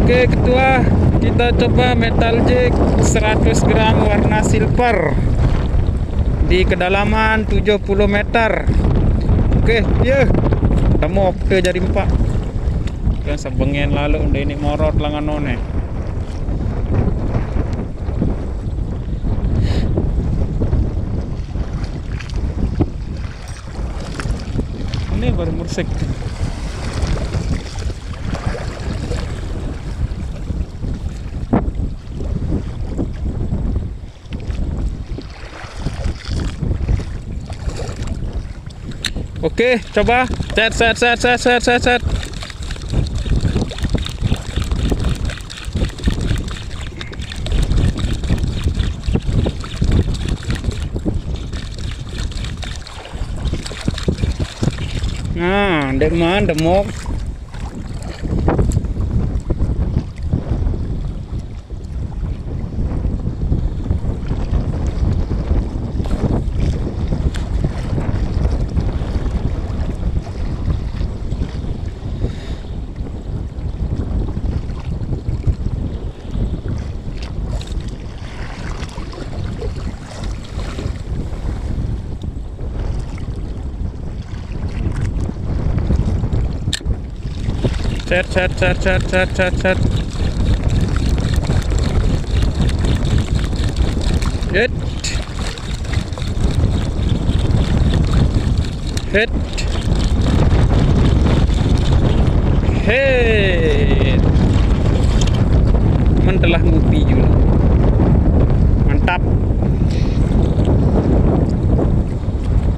Oke ketua, kita coba metal jig 100 gram warna silver di kedalaman 70 meter. Oke, ya temu opte jadi 4 yang sebengen lalu udah ini morot langan none. Ini baru mursik. Oke, coba set. Nah, demok. Set. Hit. Telah ngupi juga. Mantap.